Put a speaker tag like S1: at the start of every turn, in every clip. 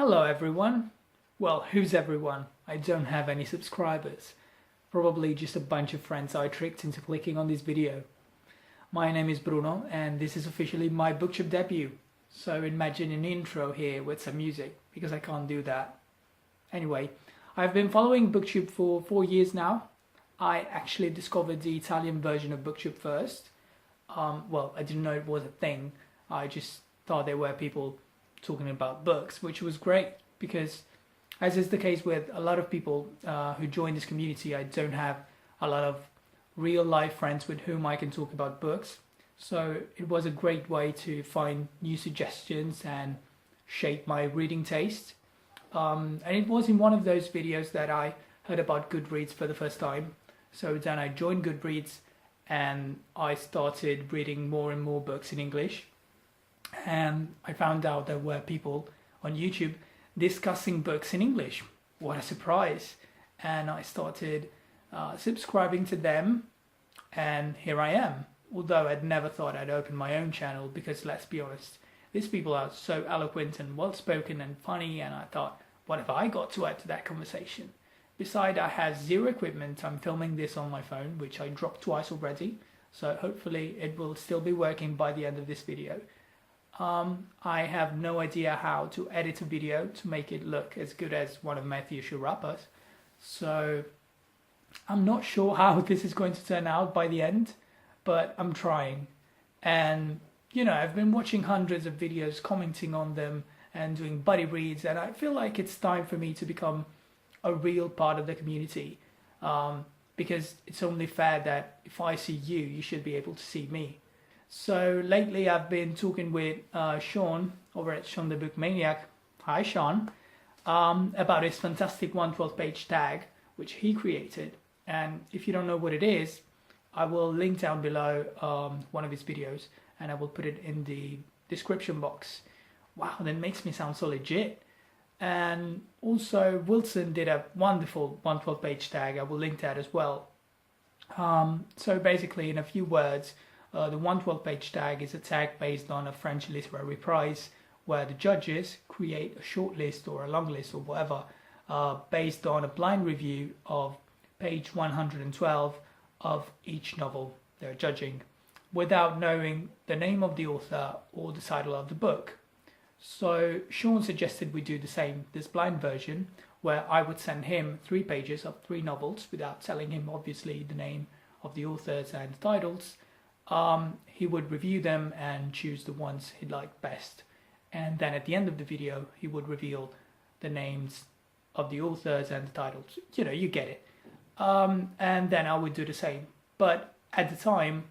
S1: Hello everyone. Well, who's everyone? I don't have any subscribers. Probably just a bunch of friends I tricked into clicking on this video. My name is Bruno and this is officially my BookTube debut. So imagine an intro here with some music, because I can't do that. Anyway, I've been following BookTube for 4 years now. I actually discovered the Italian version of BookTube first. Well, I didn't know it was a thing. I just thought there were people talking about books, which was great because, as is the case with a lot of people who join this community, I don't have a lot of real life friends with whom I can talk about books. So it was a great way to find new suggestions and shape my reading taste. And it was in one of those videos that I heard about Goodreads for the first time. So then I joined Goodreads and I started reading more and more books in English. And I found out there were people on YouTube discussing books in English. What a surprise. And I started subscribing to them, and here I am. Although I'd never thought I'd open my own channel, because let's be honest, these people are so eloquent and well-spoken and funny, and I thought, what have I got to add to that conversation? Besides, I have zero equipment. I'm filming this on my phone, which I dropped twice already, so hopefully it will still be working by the end of this video. I have no idea how to edit a video to make it look as good as one of Matthew Shurappa's, so I'm not sure how this is going to turn out by the end, but I'm trying. And you know, I've been watching hundreds of videos, commenting on them and doing buddy reads, and I feel like it's time for me to become a real part of the community, because it's only fair that if I see you, you should be able to see me. So lately I've been talking with Shawn over at Shawn The Book Maniac. Hi Shawn. About his fantastic 112 page tag which he created, and if you don't know what it is, I will link down below one of his videos and I will put it in the description box. Wow, that makes me sound so legit. And also Wilson did a wonderful 112 page tag. I will link that as well. So basically, in a few words, the 112 page tag is a tag based on a French literary prize where the judges create a short list or a long list or whatever based on a blind review of page 112 of each novel they're judging, without knowing the name of the author or the title of the book. So Shawn suggested we do the same, this blind version, where I would send him 3 pages of 3 novels without telling him obviously the name of the authors and the titles. He would review them and choose the ones he liked best. And then at the end of the video, he would reveal the names of the authors and the titles. You know, you get it. And then I would do the same. But at the time,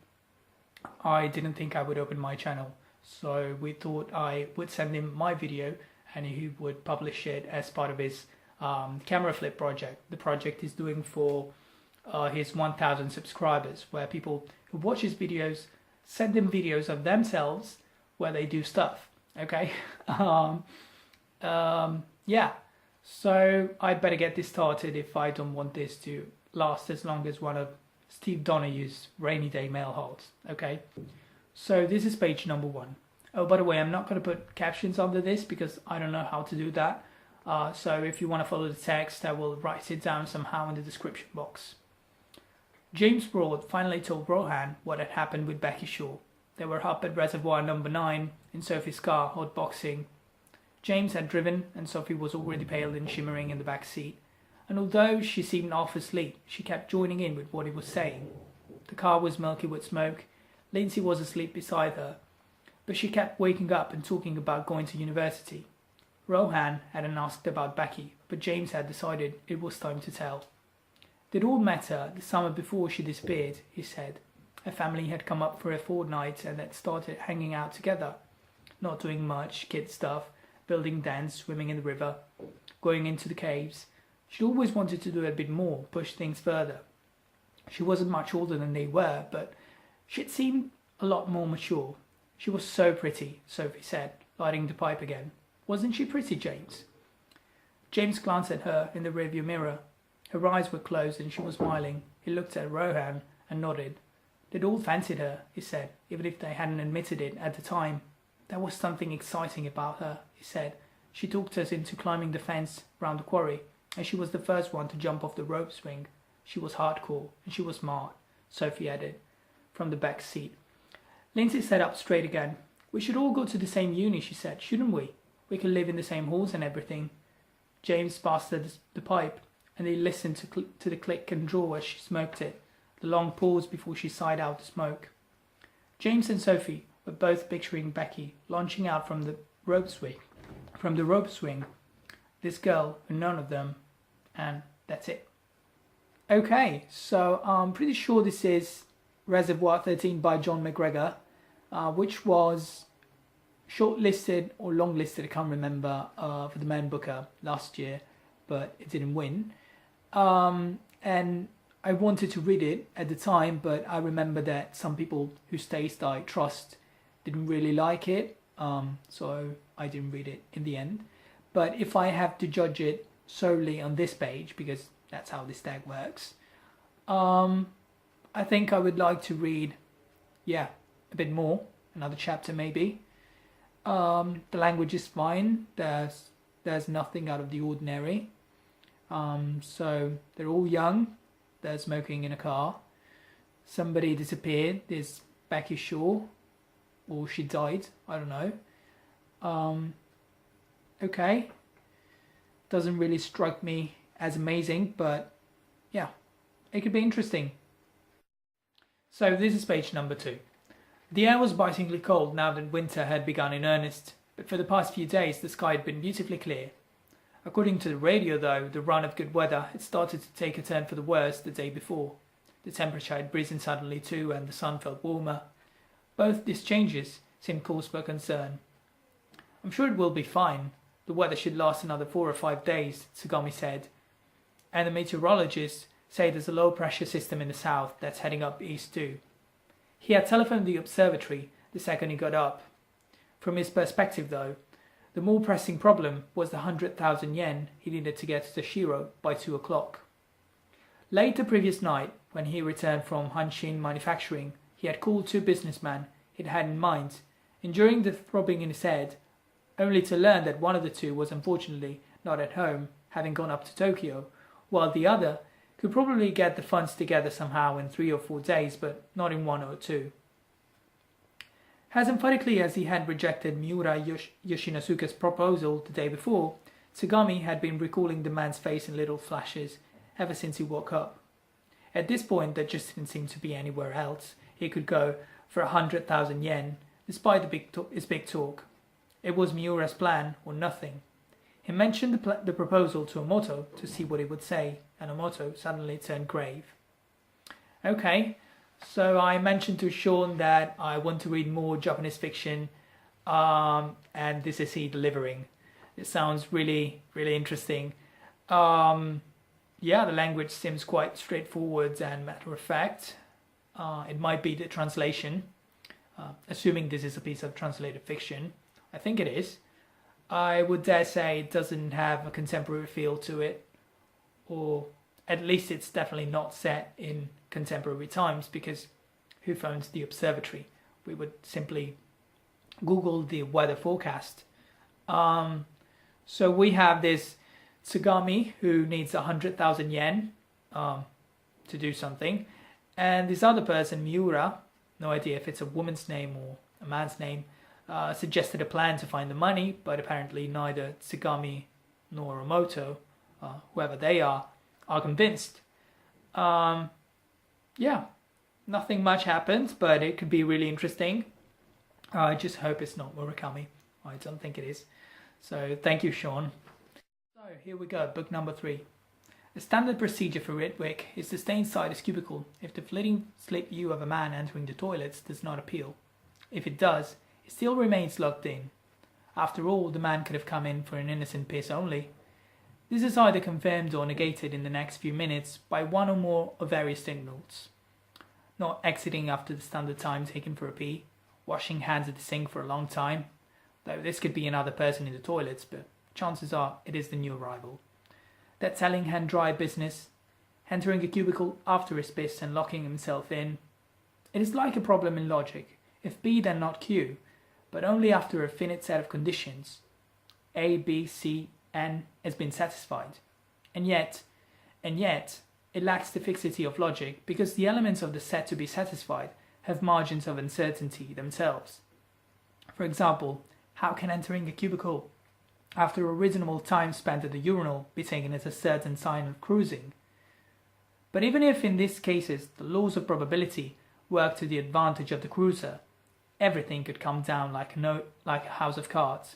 S1: I didn't think I would open my channel. So we thought I would send him my video and he would publish it as part of his camera flip project. The project he's doing for his 1,000 subscribers, where people who watch his videos send him videos of themselves where they do stuff. Okay. Yeah, so I'd better get this started if I don't want this to last as long as one of Steve Donahue's rainy day mail holds. Okay, so this is page number 1. Oh, by the way, I'm not going to put captions under this because I don't know how to do that. So if you want to follow the text, I will write it down somehow in the description box. James Broad finally told Rohan what had happened with Becky Shaw. They were up at Reservoir number 9 in Sophie's car, hotboxing. James had driven and Sophie was already pale and shimmering in the back seat. And although she seemed half asleep, she kept joining in with what he was saying. The car was milky with smoke. Lindsay was asleep beside her, but she kept waking up and talking about going to university. Rohan hadn't asked about Becky, but James had decided it was time to tell. They'd all met her the summer before she disappeared, he said. Her family had come up for a fortnight and had started hanging out together. Not doing much, kid stuff, building dens, swimming in the river, going into the caves. She'd always wanted to do a bit more, push things further. She wasn't much older than they were, but she'd seemed a lot more mature. She was so pretty, Sophie said, lighting the pipe again. Wasn't she pretty, James? James glanced at her in the rearview mirror. Her eyes were closed and she was smiling. He looked at Rohan and nodded. They'd all fancied her, he said, even if they hadn't admitted it at the time. There was something exciting about her, he said, She talked us into climbing the fence round the quarry, and she was the first one to jump off the rope swing. She was hardcore, and she was smart, Sophie added, from the back seat. Lindsay sat up straight again. We should all go to the same uni, she said, shouldn't we? We could live in the same halls and everything. James passed her the pipe, and they listened to the click and draw as she smoked it, the long pause before she sighed out the smoke. James and Sophie were both picturing Becky launching out from the rope swing. This girl who none of them, and that's it. Okay, so I'm pretty sure this is Reservoir 13 by John McGregor, which was shortlisted or longlisted, I can't remember, for the Man Booker last year, but it didn't win. And I wanted to read it at the time, but I remember that some people whose taste I trust didn't really like it, so I didn't read it in the end. But if I have to judge it solely on this page, because that's how this tag works, I think I would like to read, a bit more, another chapter maybe. The language is fine. There's nothing out of the ordinary. So they're all young. They're smoking in a car. Somebody disappeared. There's Becky Shaw, or she died. I don't know. Okay. Doesn't really strike me as amazing, but yeah, it could be interesting. So this is page number 2. The air was bitingly cold now that winter had begun in earnest, but for the past few days the sky had been beautifully clear. According to the radio, though, the run of good weather had started to take a turn for the worse the day before. The temperature had risen suddenly too, and the sun felt warmer. Both these changes seemed cause for concern. I'm sure it will be fine. The weather should last another 4 or 5 days, Tsugami said. And the meteorologists say there's a low pressure system in the south that's heading up east too. He had telephoned the observatory the second he got up. From his perspective, though, the more pressing problem was the 100,000 yen he needed to get to Shiro by 2 o'clock. Late the previous night, when he returned from Hanshin Manufacturing, he had called 2 businessmen he'd had in mind, enduring the throbbing in his head, only to learn that one of the 2 was unfortunately not at home, having gone up to Tokyo, while the other could probably get the funds together somehow in 3 or 4 days, but not in 1 or 2. As emphatically as he had rejected Miura Yoshinasuke's proposal the day before, Tsugami had been recalling the man's face in little flashes ever since he woke up. At this point, there just didn't seem to be anywhere else he could go for 100,000 yen, despite his big talk. It was Miura's plan or nothing. He mentioned the proposal to Omoto to see what he would say, and Omoto suddenly turned grave. Okay, so I mentioned to Shawn that I want to read more Japanese fiction, and this is he delivering. It sounds really, really interesting. The language seems quite straightforward and matter of fact. It might be the translation, assuming this is a piece of translated fiction. I think it is. I would dare say it doesn't have a contemporary feel to it, or at least it's definitely not set in contemporary times, because who phones the observatory? We would simply Google the weather forecast. So we have this Tsugami who needs 100,000 yen to do something, and this other person, Miura, no idea if it's a woman's name or a man's name, suggested a plan to find the money, but apparently neither Tsugami nor Omoto, whoever they are convinced. Nothing much happens, but it could be really interesting. I just hope it's not Murakami. I don't think it is. So thank you, Shawn. So here we go, book number 3. The standard procedure for Ritwick is to stay inside his cubicle if the flitting slip view of a man entering the toilets does not appeal. If it does, he still remains locked in. After all, the man could have come in for an innocent piss only. This is either confirmed or negated in the next few minutes by one or more of various signals. Not exiting after the standard time taken for a pee, washing hands at the sink for a long time, though this could be another person in the toilets, but chances are it is the new arrival. That telling hand dry business, entering a cubicle after his piss and locking himself in. It is like a problem in logic, if P then not Q, but only after a finite set of conditions. A, B, C, N has been satisfied. And yet, it lacks the fixity of logic because the elements of the set to be satisfied have margins of uncertainty themselves. For example, how can entering a cubicle after a reasonable time spent at the urinal be taken as a certain sign of cruising? But even if in these cases the laws of probability work to the advantage of the cruiser, everything could come down like a house of cards.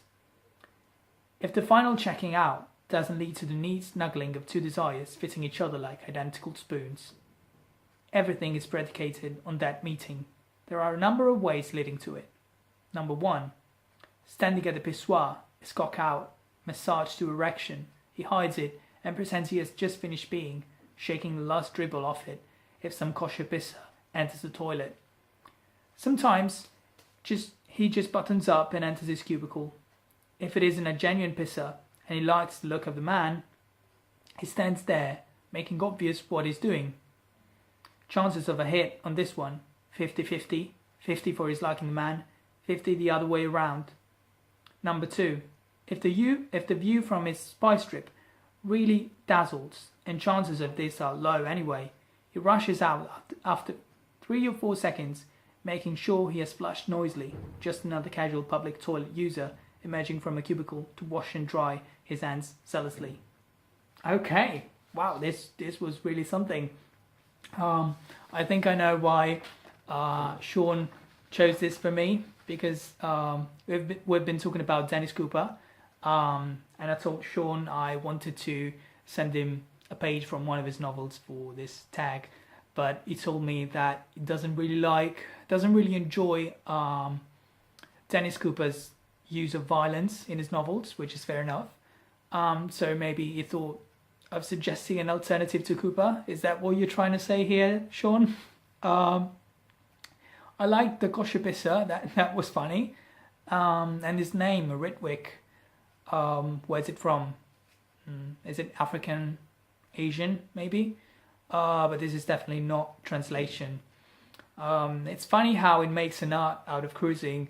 S1: If the final checking out doesn't lead to the neat snuggling of two desires fitting each other like identical spoons, everything is predicated on that meeting. There are a number of ways leading to it. Number 1, standing at the pissoir, his cock out, massaged to erection, he hides it and pretends he has just finished peeing, shaking the last dribble off it if some kosher pisser enters the toilet. Sometimes he just buttons up and enters his cubicle. If it isn't a genuine pisser and he likes the look of the man, he stands there, making obvious what he's doing. Chances of a hit on this one, 50-50, 50 for his liking the man, 50 the other way around. Number 2, if the view from his spy strip really dazzles, and chances of this are low anyway, he rushes out after 3 or 4 seconds, making sure he has flushed noisily, just another casual public toilet user emerging from a cubicle to wash and dry his hands zealously. Okay, wow, this was really something. I think I know why Shawn chose this for me, because we've been talking about Dennis Cooper, and I told Shawn I wanted to send him a page from one of his novels for this tag, but he told me that he doesn't really enjoy Dennis Cooper's use of violence in his novels, which is fair enough. So maybe he thought of suggesting an alternative to Cooper. Is that what you're trying to say here, Shawn? I liked the kosher pisser, that was funny. And his name, Ritwick, where's it from? Is it African, Asian, maybe? But this is definitely not translation. It's funny how it makes an art out of cruising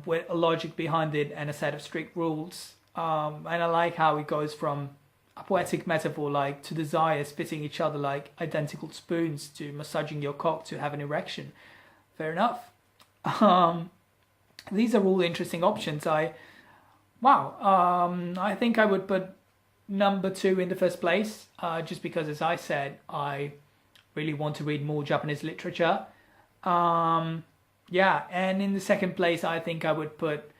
S1: with a logic behind it and a set of strict rules. And I like how it goes from a poetic metaphor like to desires fitting each other like identical spoons to massaging your cock to have an erection. Fair enough. These are all interesting options. I think I would put number 2 in the first place, just because, as I said, I really want to read more Japanese literature. And in the second place, I think I would put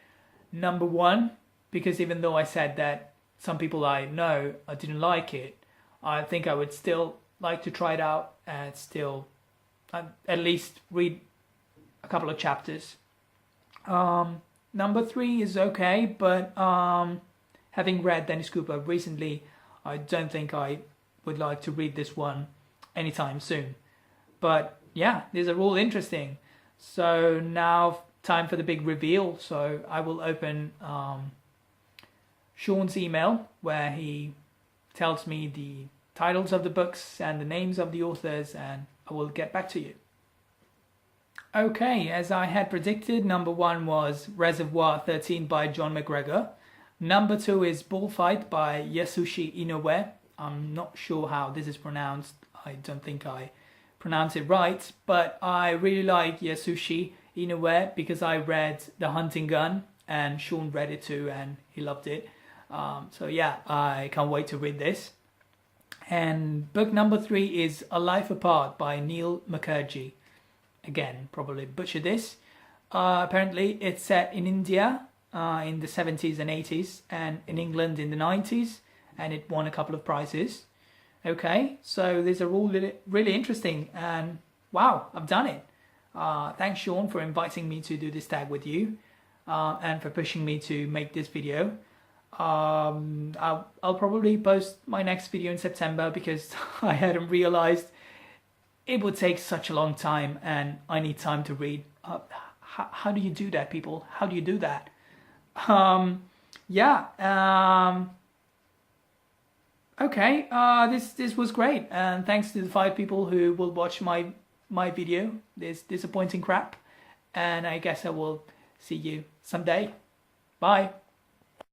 S1: number 1, because even though I said that some people I know didn't like it, I think I would still like to try it out and still at least read a couple of chapters. Number 3 is okay, but having read Dennis Cooper recently, I don't think I would like to read this one anytime soon. But yeah, these are all interesting. So now time for the big reveal. So I will open Shawn's email where he tells me the titles of the books and the names of the authors, and I will get back to you. Okay, as I had predicted, number 1 was Reservoir 13 by John McGregor. Number 2 is Bullfight by Yasushi Inoue. I'm not sure how this is pronounced. I don't think I pronounce it right, but I really like Yasushi Inoue because I read The Hunting Gun and Shawn read it too and he loved it. So yeah, I can't wait to read this. And book number 3 is A Life Apart by Neil Mukherjee. Again, probably butcher this. Apparently it's set in India in the 70s and 80s and in England in the 90s, and it won a couple of prizes. Okay, so these are all really interesting, and wow, I've done it. Thanks Shawn for inviting me to do this tag with you, and for pushing me to make this video. I'll probably post my next video in September because I hadn't realized it would take such a long time and I need time to read. How do you do that, people? How do you do that? Okay, this was great, and thanks to the 5 people who will watch my video, this disappointing crap, and I guess I will see you someday. Bye.